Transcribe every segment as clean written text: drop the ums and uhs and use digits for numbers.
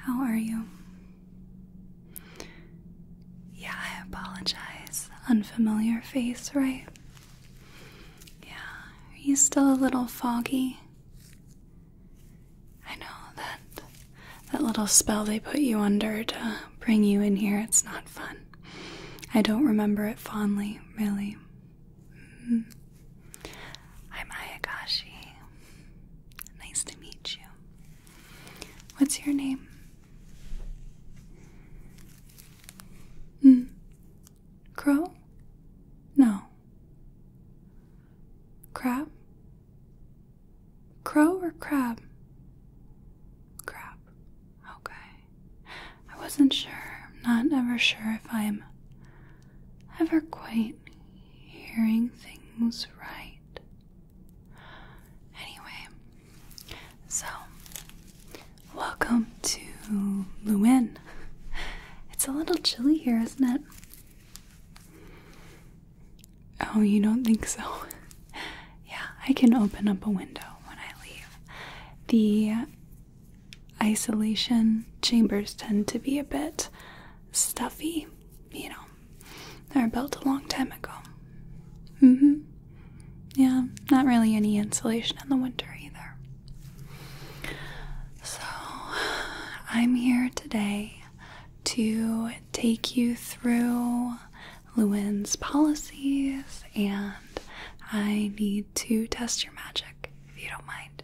How are you? Yeah, I apologize. Unfamiliar face, right? Yeah, are you still a little foggy? I know that little spell they put you under to bring you in here, it's not fun. I don't remember it fondly, really. I'm Ayakashi. Nice to meet you. What's your name? Crow? No. Crab? Crow or crab? Crab. Okay. I wasn't sure. I'm not ever sure if I'm ever quite hearing things right. Anyway, so welcome to Lewin. It's a little chilly here, isn't it? Oh, you don't think so? Yeah, I can open up a window when I leave. The isolation chambers tend to be a bit stuffy, you know. They were built a long time ago. Yeah, not really any insulation in the winter either. So, I'm here today to take you through Lewin's policies, and I need to test your magic, if you don't mind.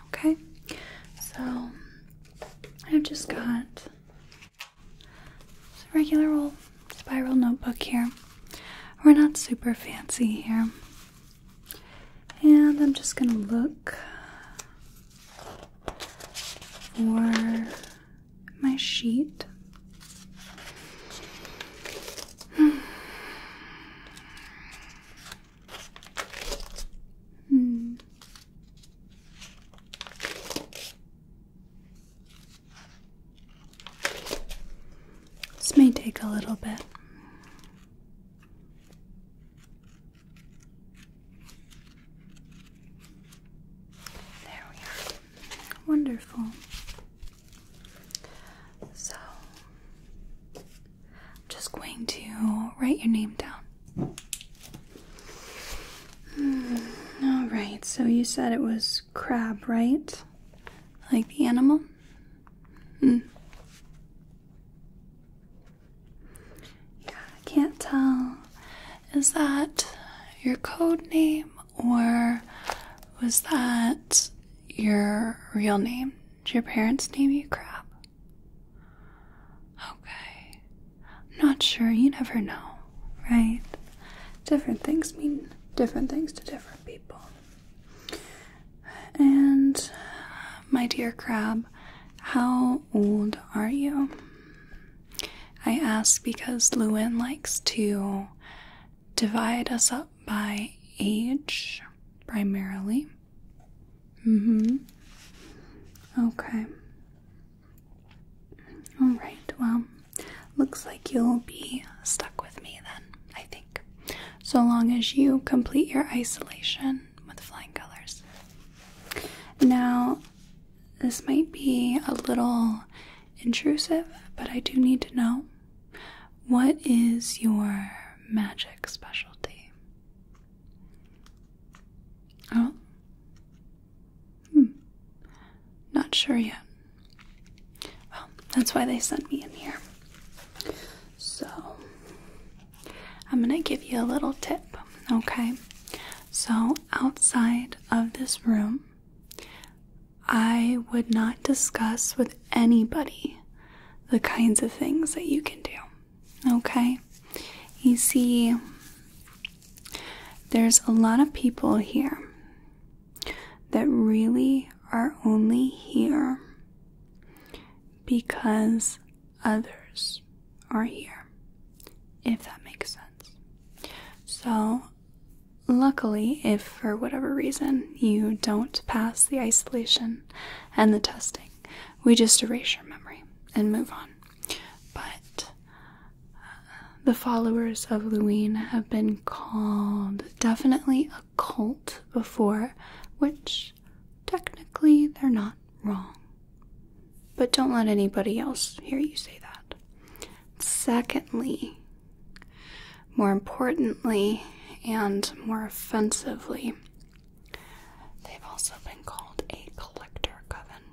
Okay? So, I've just got this regular old spiral notebook here. We're not super fancy here. And I'm just gonna look for my sheet. This may take a little bit. There we are. Wonderful. So, I'm just going to write your name down. Alright, so you said it was crab, right? Like the animal? Yeah, I can't tell. Is that your code name, or was that your real name? Did your parents name you Crab? Okay. I'm not sure. You never know, right? Different things mean different things to different people. And, my dear Crab, how old are you? I ask because Lewin likes to divide us up by age, primarily. Okay. Alright, well, looks like you'll be stuck with me then, I think. So long as you complete your isolation with flying colors. Now, this might be a little intrusive, but I do need to know, what is your magic specialty? Oh? Not sure yet. Well, that's why they sent me in here. So, I'm gonna give you a little tip, okay? So, outside of this room, I would not discuss with anybody the kinds of things that you can do, okay? You see, there's a lot of people here that really are only here because others are here, if that makes sense. So, luckily, if for whatever reason you don't pass the isolation and the testing, we just erase your memory and move on. But the followers of Lewin have been called definitely a cult before, which technically they're not wrong. but don't let anybody else hear you say that. Secondly, more importantly, and more offensively, they've also been called a collector coven.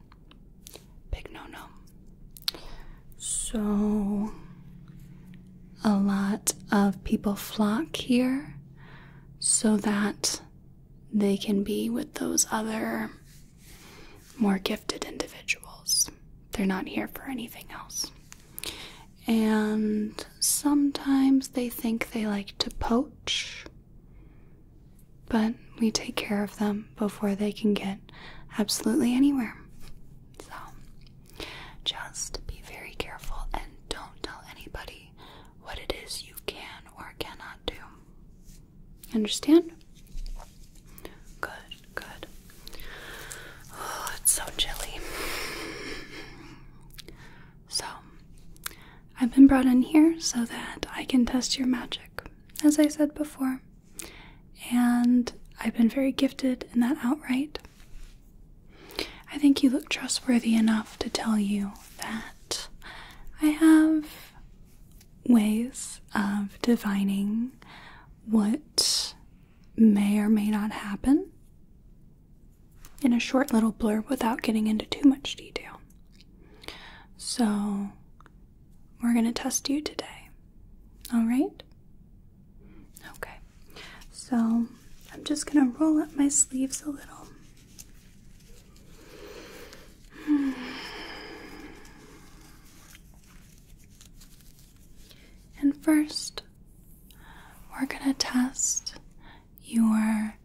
Big no-no. So, a lot of people flock here so that they can be with those other more gifted individuals. They're not here for anything else. And sometimes they think they like to poach, but we take care of them before they can get absolutely anywhere. So, just be very careful and don't tell anybody what it is you can or cannot do. Understand? Good, good. Oh, it's so chilly. So, I've been brought in here so that I can test your magic, as I said before. And I've been very gifted in that outright. I think you look trustworthy enough to tell you that I have ways of divining what may or may not happen in a short little blurb without getting into too much detail. So, we're going to test you today. All right? Okay. So, I'm just going to roll up my sleeves a little. And first, we're going to test your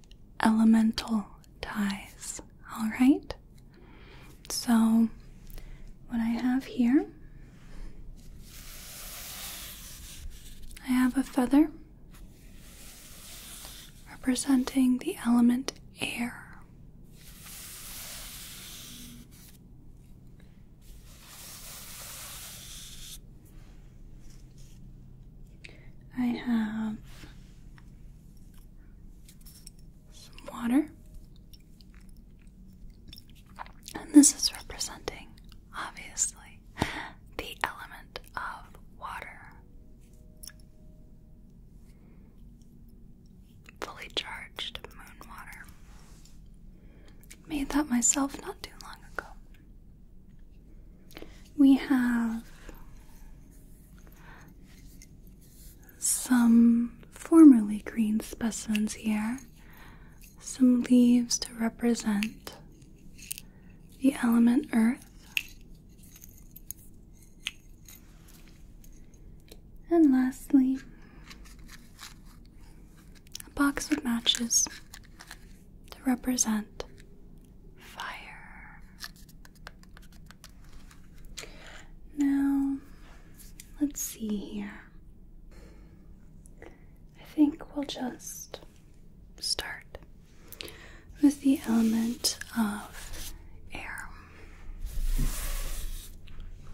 elemental ties. All right? So, what I have here, I have a feather representing the element air. I have some water, and this is representing, obviously, the element of water. Fully charged moon water. Made that myself not too long ago. We have some formerly green specimens here, some leaves to represent the element earth, and lastly, a box of matches to represent fire. Now, let's see here. I think we'll just start with the element of air.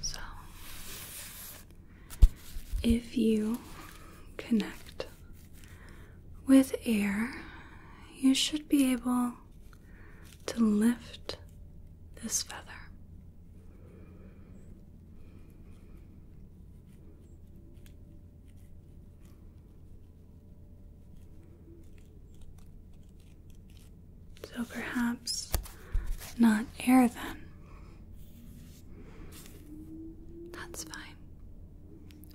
So, if you connect with air, you should be able to lift this feather. So perhaps not air then. That's fine.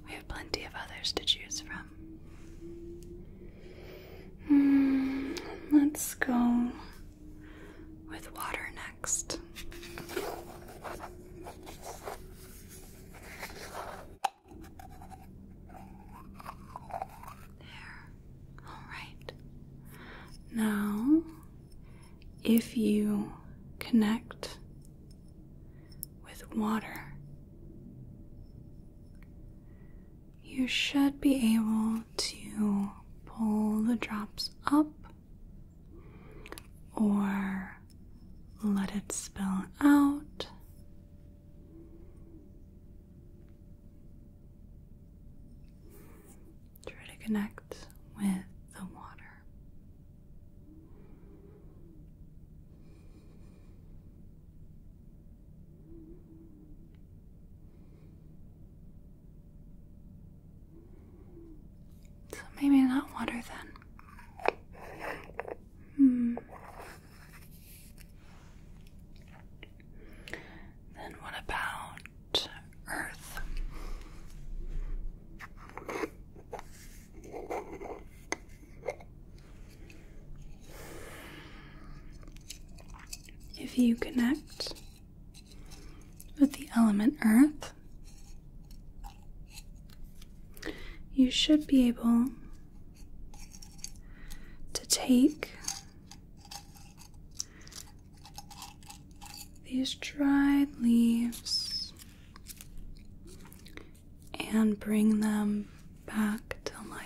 We have plenty of others to choose from. Let's go with water next. There. All right. Now, if you connect with water, you should be able to pull the drops up or let it spill out. Try to connect with the water. if you connect with the element earth, you should be able to take these dried leaves and bring them back to life.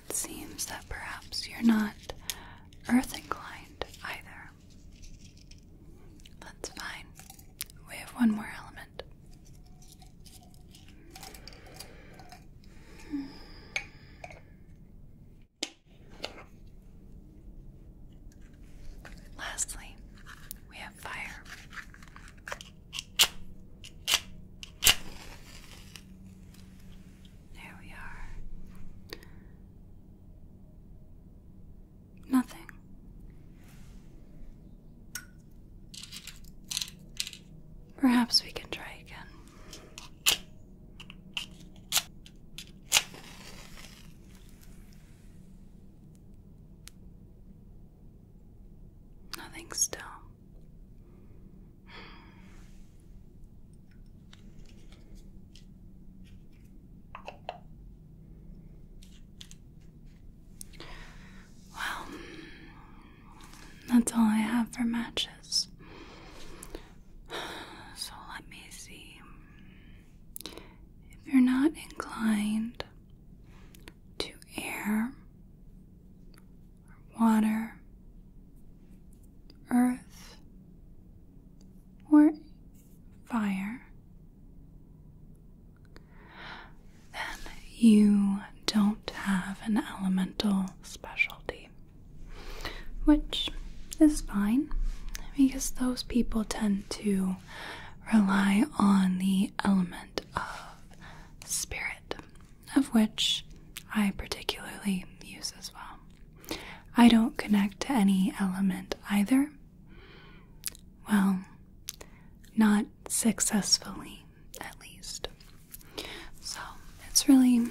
It seems that perhaps you're not earth inclined either. That's fine. We have one more element. Lastly, we have fire. There we are. Nothing. Perhaps we can try again. Nothing still. Well, that's all I have for matches. So let me see. If you're not inclined to air, or water, earth, or fire, then you don't have an elemental specialty, which is fine because those people tend to rely on the element of spirit, of which I particularly use as well. I don't connect to any element either. Well, not successfully, at least. So it's really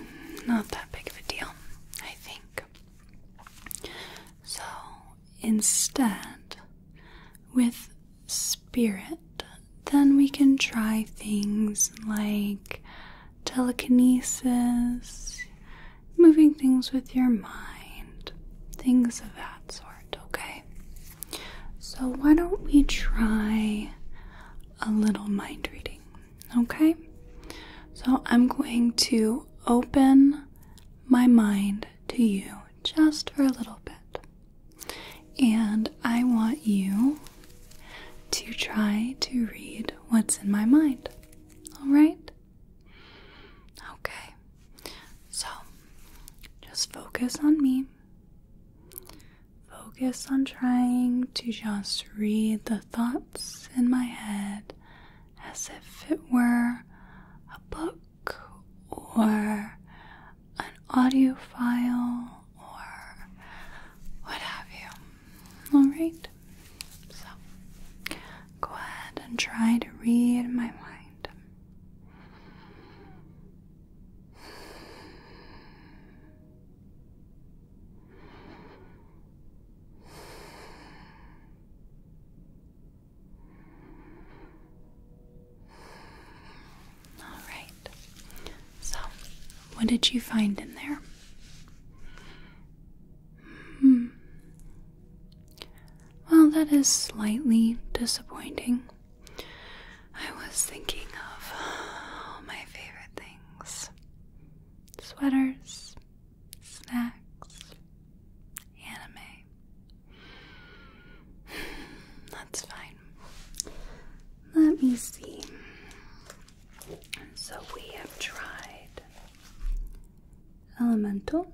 not that big of a deal, I think. So instead, with spirit, then we can try things like telekinesis, moving things with your mind, things of that sort, okay? So why don't we try a little mind reading, okay? So I'm going to open my mind to you just for a little bit. And I want you to try to read what's in my mind. Alright? Okay. So, just focus on me. Focus on trying to just read the thoughts in my head as if it were a book or an audio file or what have you. Alright? So, go ahead and try to read my mind. Alright. So, what did you find in there? Well, that is slightly disappointing. I was thinking of my favorite things. Sweaters, snacks, anime. That's fine. Let me see. So we have tried elemental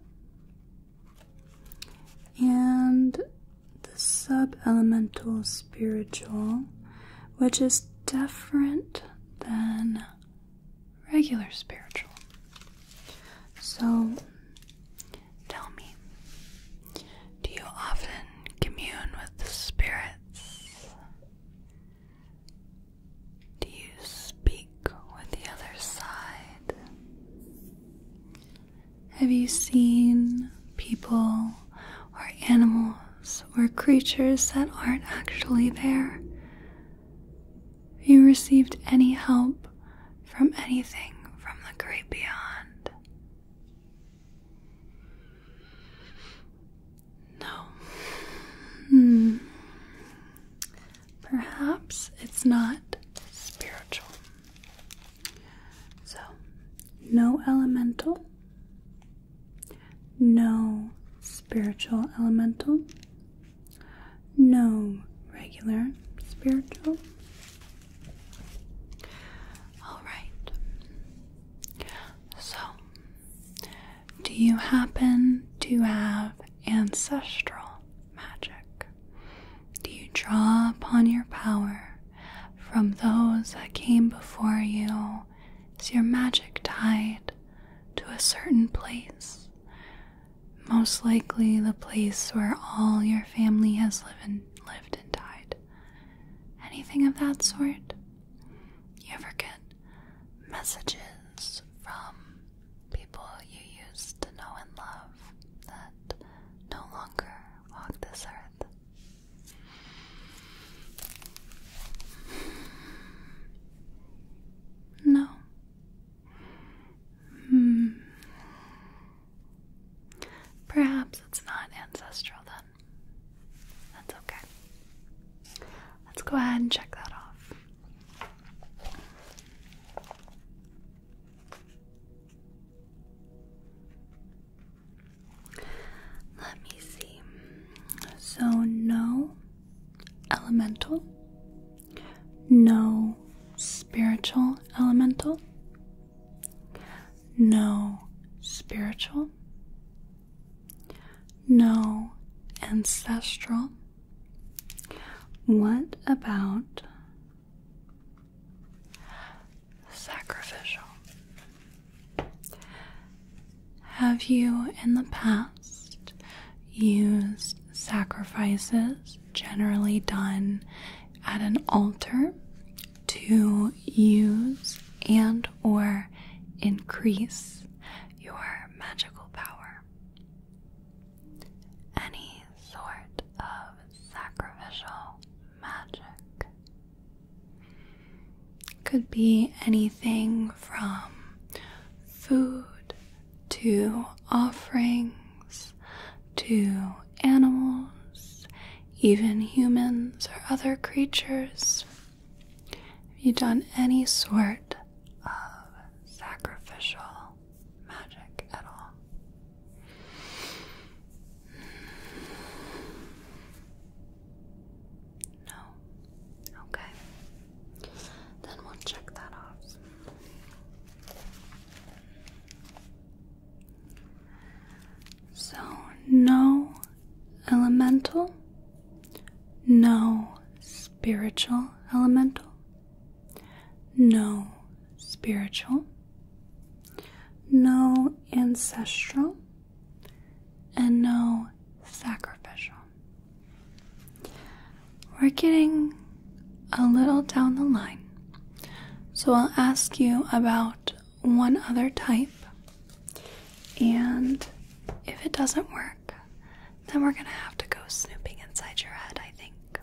and the sub-elemental spiritual, which is different than regular spiritual. So, tell me, do you often commune with the spirits Have you seen people or animals or creatures that aren't actually there? Have you received any help from anything from the great beyond? No. Perhaps it's not spiritual. So, no elemental, no spiritual elemental, no regular spiritual. Alright. So, do you happen to have ancestral magic? Do you draw upon your power from those that came before you? Is your magic tied to a certain place? Most likely the place where all your family has lived and died. Anything of that sort? You ever get messages from people you used to know and love that no longer walk this earth? No. Perhaps it's not ancestral then. That's okay. Let's go ahead and check that off. Let me see. So, no elemental, no spiritual elemental, no spiritual, no ancestral. What about sacrificial? Have you in the past used sacrifices generally done at an altar to use and or increase your magical power? Any sort of sacrificial magic. Could be anything from food to offerings to animals, even humans or other creatures. Have you done any sort of sacrificial magic at all? No? Okay. Then we'll check that off. So, no elemental, no spiritual elemental, no spiritual, no ancestral, and no sacrificial. We're getting a little down the line, so I'll ask you about one other type, and if it doesn't work, then we're gonna have to go snooping inside your head, I think.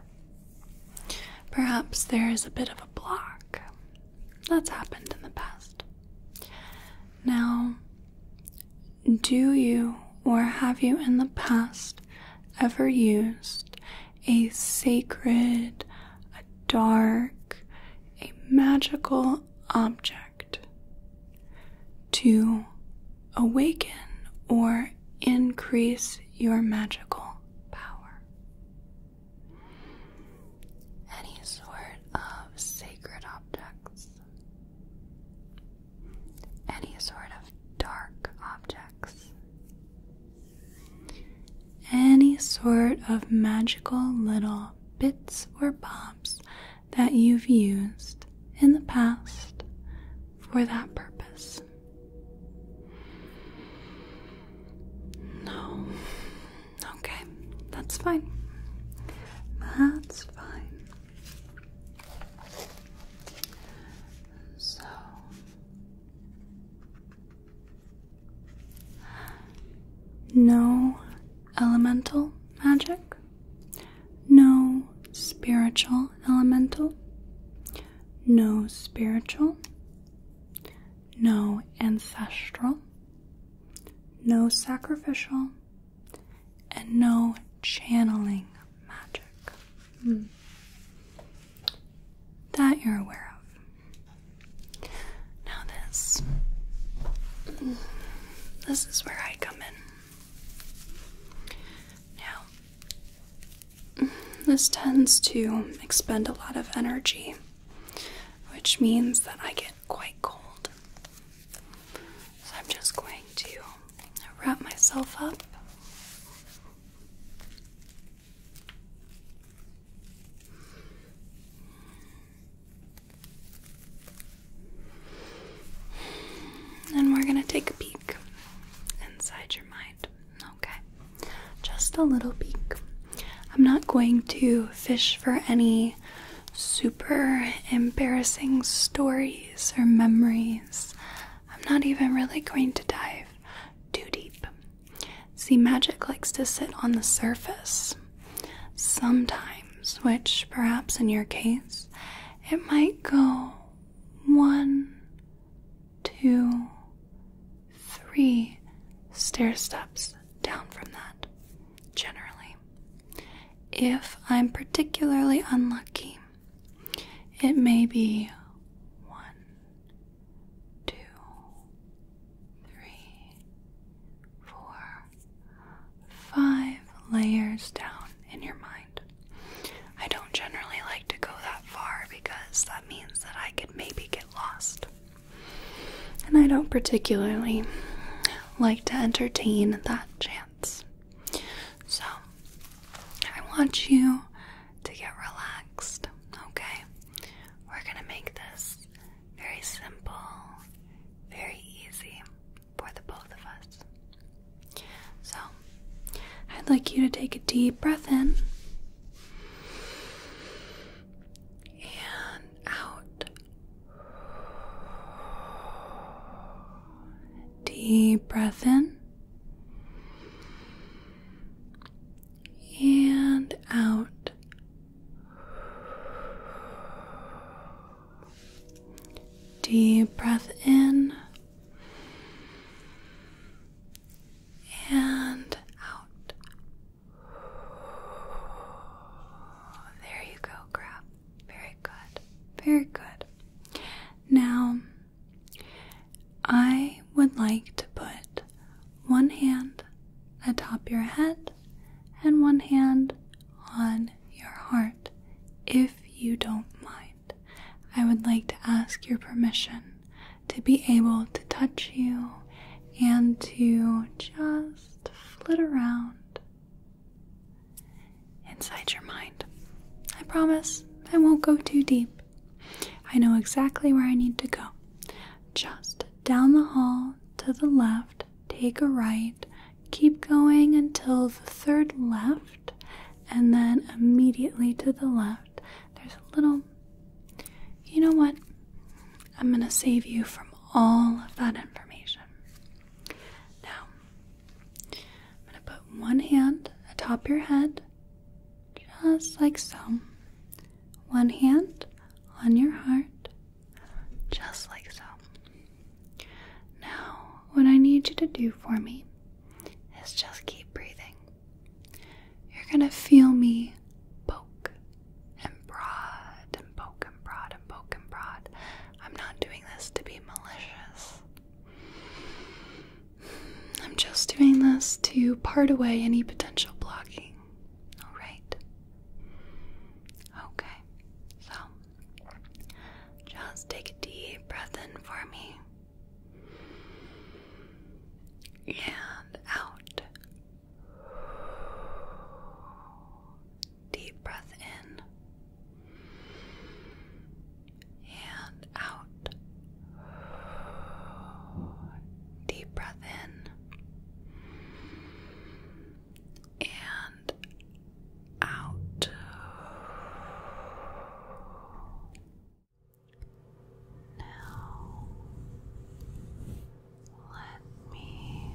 Perhaps there is a bit of a block. That's happened in the past. Now, do you or have you in the past ever used a sacred, a dark, a magical object to awaken or increase your magical power? Any sort of sacred objects, any sort of dark objects, any sort of magical little bits or bobs that you've used in the past for that purpose? No. Okay, that's fine. That's fine. So, no elemental magic, no spiritual elemental, no spiritual, no ancestral, no sacrificial, and no channeling magic. That you're aware of. Now this is where I come in. Now, this tends to expend a lot of energy, which means that I get quite cold. So I'm just going to wrap myself up. And we're going to take a peek inside your mind. Okay. Just a little peek. I'm not going to fish for any super embarrassing stories or memories. I'm not even really going to dive too deep. See, magic likes to sit on the surface sometimes, which perhaps in your case, it might go 1, 2, 3 stair steps down from that, generally. If I'm particularly unlucky, it may be 1, 2, 3, 4, 5 layers down in your mind. I don't generally like to go that far because that means that I could maybe get lost. And I don't particularly like to entertain that chance. So, I want you to get relaxed, okay? We're gonna make this very simple, very easy for the both of us. So, I'd like you to take a deep breath in and out. Deep breath in and out. Deep breath in and out. There you go, Crab. Very good. Very good. Now, I would like to put one hand atop your head and one hand on your heart, if you don't mind. I would like to ask your permission to be able to touch you and to just flit around inside your mind. I promise I won't go too deep. I know exactly where I need to go. Just down the hall to the left, take a right, keep going until the third left, and then immediately to the left, there's a little, you know what? I'm going to save you from all of that information. Now, I'm going to put one hand atop your head, just like so. One hand on your heart, just like so. Now, what I need you to do for me is just keep breathing. You're gonna feel me poke and prod and poke and prod and poke and prod. I'm not doing this to be malicious. I'm just doing this to part away any potential blocking. Alright? Okay, so just take a deep breath in for me. And out. Deep breath in and out. Deep breath in and out. Now, let me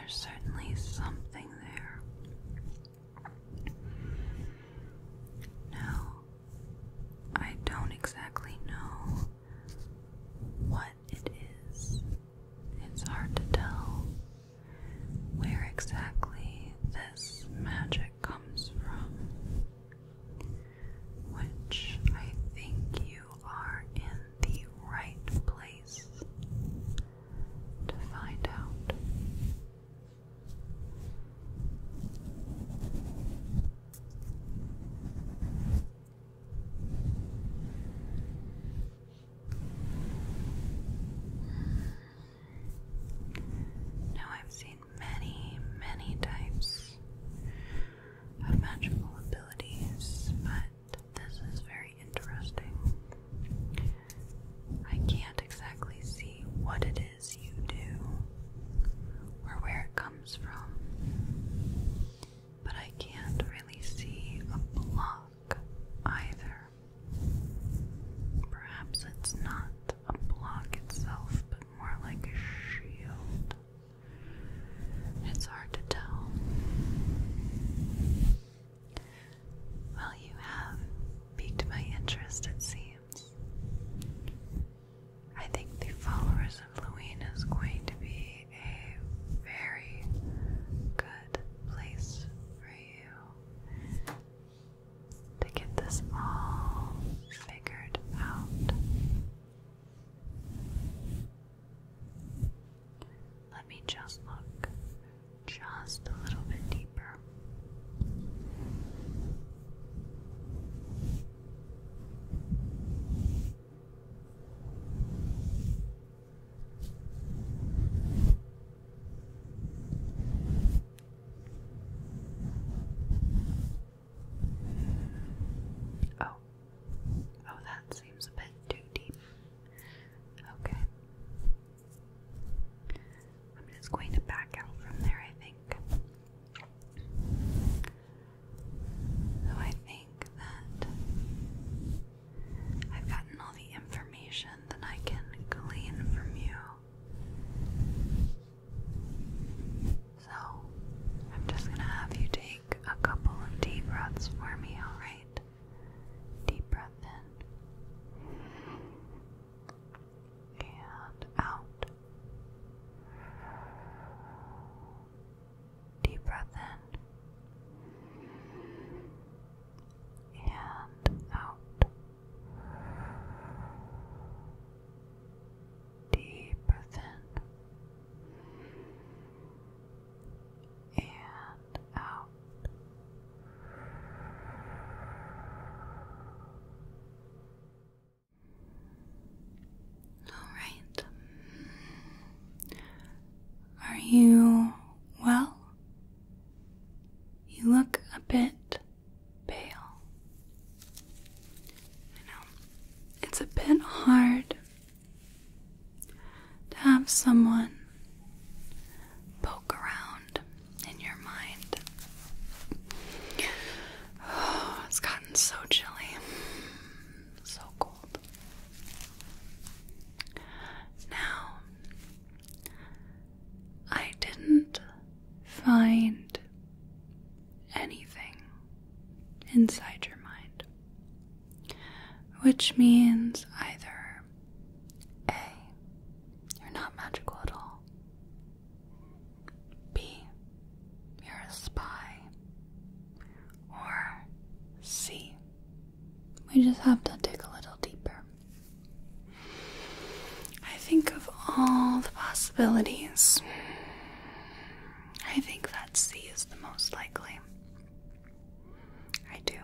there's certainly something there. Now, I don't exactly know what it is. It's hard to tell where exactly this magic comes from, which I think you are in the right place to find out. Now, I've seen many, many types of magical abilities, but this is very interesting. I can't exactly see what it is you do or where it comes from, but I can't really see a block either. Perhaps it's not a block itself, but more like a shield. It's hard to tell. Well, you have piqued my interest, it seems. I think the followers of Louine is going to be a very good place for you to get this all figured out. Let me just look just a little bit deeper. Oh, that seems a bit too deep. Okay. I'm just going to back out from there, I think. So I think that I've gotten all the information that I can glean from you. So I'm just going to have you take a couple of deep breaths for me, alright? Deep breath in and out. Deep breath in and out. Deep breath in and out. All right. Are you well? You look a bit pale. I know. It's a bit hard to have someone poke around in your mind. Oh, it's gotten so chilly. So cold. Now, I didn't find anything inside your mind, which means either A, you're not magical at all, B, you're a spy, or C, we just have to dig a little deeper. I think of all the possibilities, I think that C is the most likely. I do.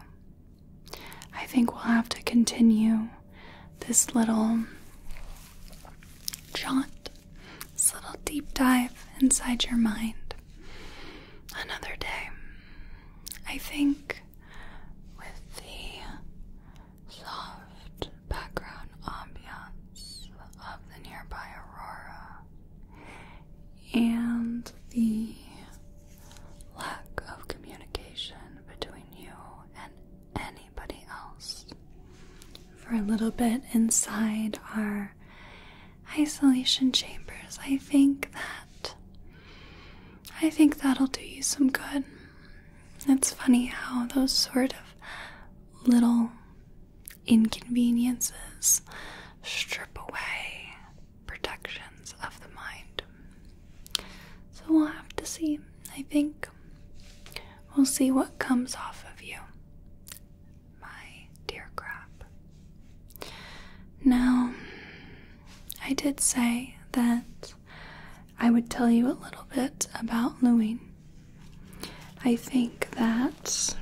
I think we'll have to continue this little jaunt, this little deep dive inside your mind another day. I think with the soft background ambiance of the nearby aurora and the lack of communication between you and anybody else for a little bit inside our isolation chambers, I think that I think that'll do you some good. It's funny how those sort of little inconveniences strip away protections of the mind. So we'll have to see. I think we'll see what comes off of you, my dear crab. Now, I did say that I would tell you a little bit about Louine. I think that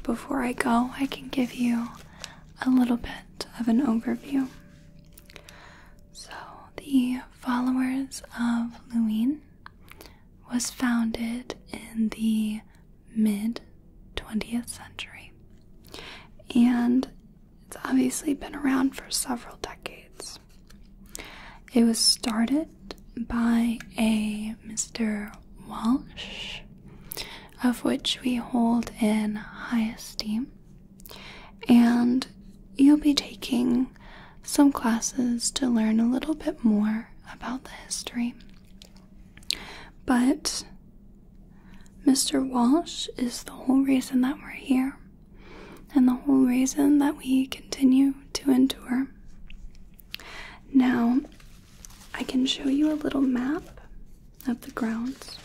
before I go, I can give you a little bit of an overview. So, the Followers of Louine was founded in the mid-20th century, and it's obviously been around for several decades. It was started by a Mr. Walsh, of which we hold in high esteem, and you'll be taking some classes to learn a little bit more about the history. But Mr. Walsh is the whole reason that we're here, and the whole reason that we continue to endure. Now, I can show you a little map of the grounds.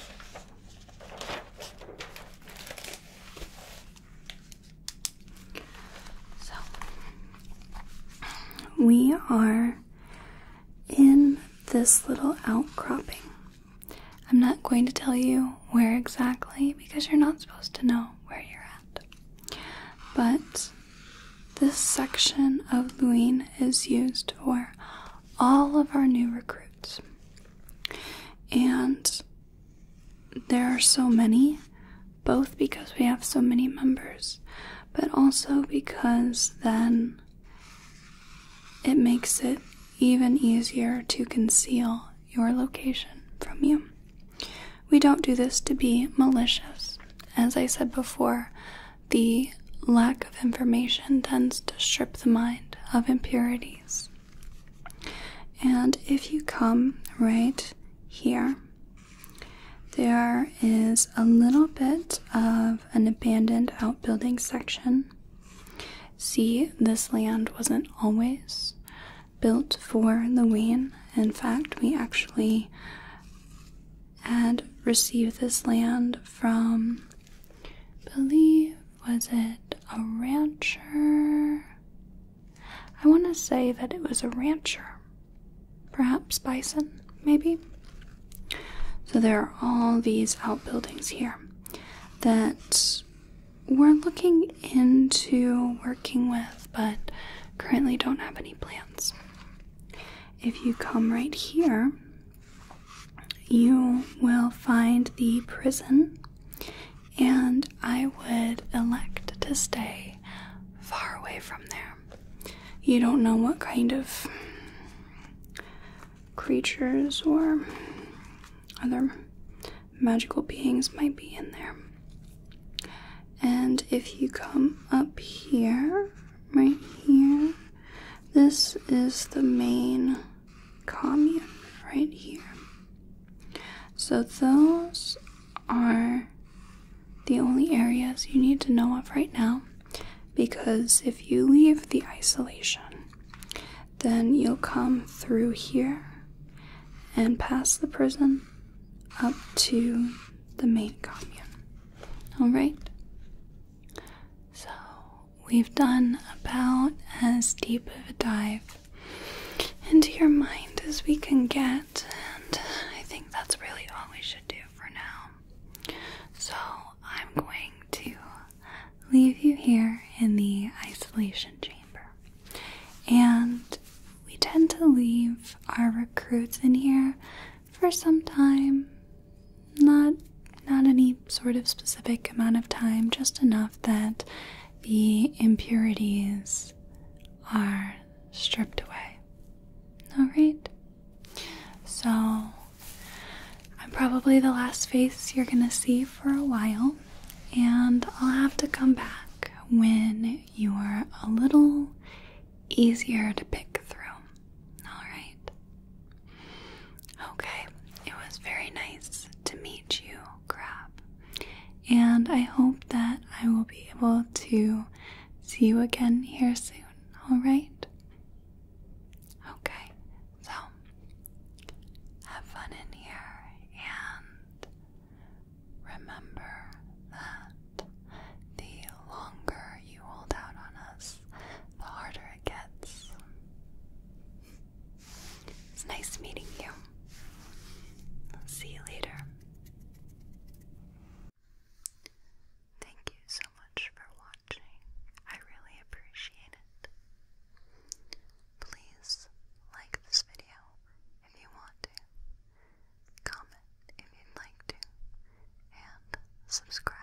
So, we are in this little outcropping. I'm not going to tell you where exactly because you're not supposed to know where you're at. But this section of Louine is used for all of our new recruits. And there are so many, both because we have so many members, but also because then it makes it even easier to conceal your location from you. We don't do this to be malicious. As I said before, the lack of information tends to strip the mind of impurities. And if you come right here, there is a little bit of an abandoned outbuilding section. See, this land wasn't always built for Louine. In fact, we actually had received this land from, I believe, was it a rancher? I want to say that it was a rancher. Perhaps bison, maybe? So there are all these outbuildings here that we're looking into working with, but currently don't have any plans. If you come right here, you will find the prison, and I would elect to stay far away from there. You don't know what kind of creatures or other magical beings might be in there. And if you come up here, right here, this is the main commune right here. So those are the only areas you need to know of right now, because if you leave the isolation, then you'll come through here and past the prison up to the main commune. Alright? So, we've done about as deep of a dive into your mind as we can get, and I think that's really all we should do for now. So, I'm going to leave you here in the isolation chamber. And we tend to leave our recruits in here for some time. Not any sort of specific amount of time, just enough that the impurities are stripped away. Alright? So, I'm probably the last face you're gonna see for a while, and I'll have to come back when you're a little easier to pick through. Alright? Okay, it was very nice to meet you, and I hope that I will be able to see you again here soon, alright? Okay, so have fun in here, and remember that the longer you hold out on us, the harder it gets. It's nice meeting you. I'll see you later. Thank you so much for watching. I really appreciate it. Please like this video if you want to, comment if you'd like to, and subscribe